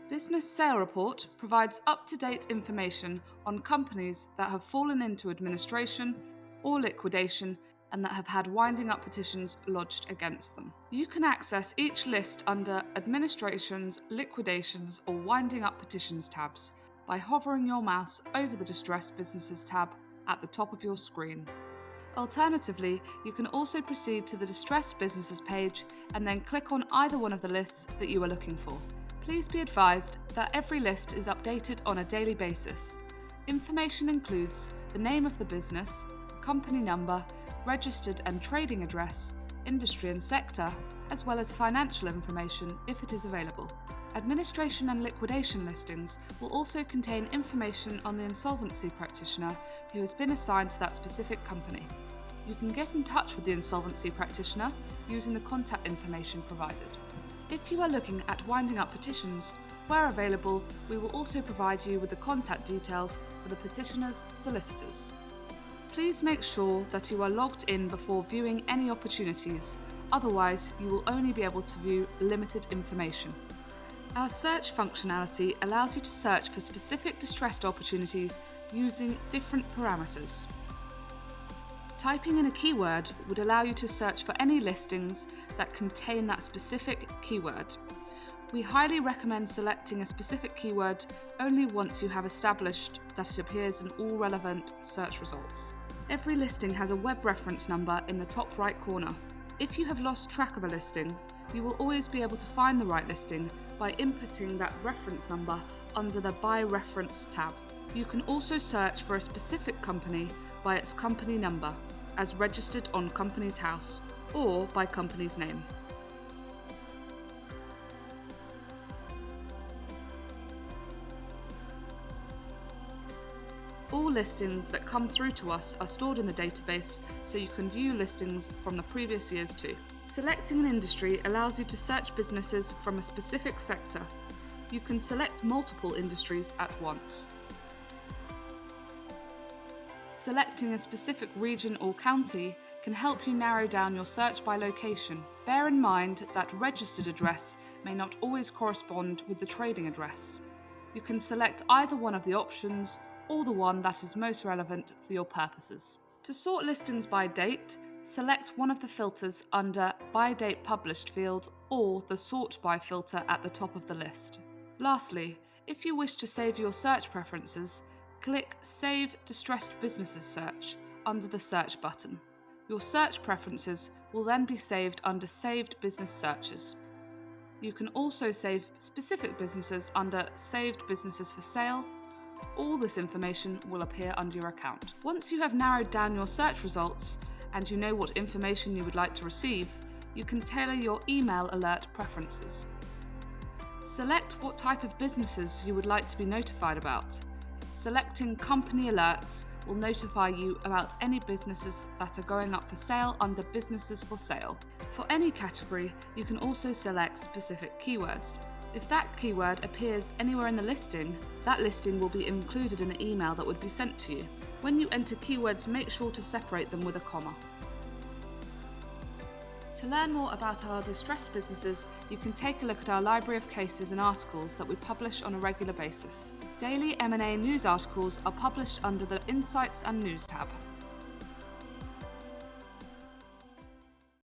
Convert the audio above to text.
Business Sale Report provides up-to-date information on companies that have fallen into administration or liquidation and that have had winding up petitions lodged against them. You can access each list under Administrations, Liquidations or Winding Up Petitions tabs by hovering your mouse over the Distressed Businesses tab at the top of your screen. Alternatively, you can also proceed to the Distressed Businesses page and then click on either one of the lists that you are looking for. Please be advised that every list is updated on a daily basis. Information includes the name of the business, company number, registered and trading address, industry and sector, as well as financial information if it is available. Administration and liquidation listings will also contain information on the insolvency practitioner who has been assigned to that specific company. You can get in touch with the insolvency practitioner using the contact information provided. If you are looking at winding up petitions, where available, we will also provide you with the contact details for the petitioner's solicitors. Please make sure that you are logged in before viewing any opportunities, otherwise you will only be able to view limited information. Our search functionality allows you to search for specific distressed opportunities using different parameters. Typing in a keyword would allow you to search for any listings that contain that specific keyword. We highly recommend selecting a specific keyword only once you have established that it appears in all relevant search results. Every listing has a web reference number in the top right corner. If you have lost track of a listing, you will always be able to find the right listing by inputting that reference number under the By Reference tab. You can also search for a specific company by its company number, as registered on Companies House, or by company's name. All listings that come through to us are stored in the database, so you can view listings from the previous years too. Selecting an industry allows you to search businesses from a specific sector. You can select multiple industries at once. Selecting a specific region or county can help you narrow down your search by location. Bear in mind that registered address may not always correspond with the trading address. You can select either one of the options or the one that is most relevant for your purposes. To sort listings by date, select one of the filters under By Date Published field or the Sort By filter at the top of the list. Lastly, if you wish to save your search preferences, click Save Distressed Businesses Search under the Search button. Your search preferences will then be saved under Saved Business Searches. You can also save specific businesses under Saved Businesses for Sale. All this information will appear under your account. Once you have narrowed down your search results and you know what information you would like to receive, you can tailor your email alert preferences. Select what type of businesses you would like to be notified about. Selecting Company Alerts will notify you about any businesses that are going up for sale under Businesses for Sale. For any category, you can also select specific keywords. If that keyword appears anywhere in the listing, that listing will be included in the email that would be sent to you. When you enter keywords, make sure to separate them with a comma. To learn more about our distressed businesses, you can take a look at our library of cases and articles that we publish on a regular basis. Daily M&A news articles are published under the Insights and News tab.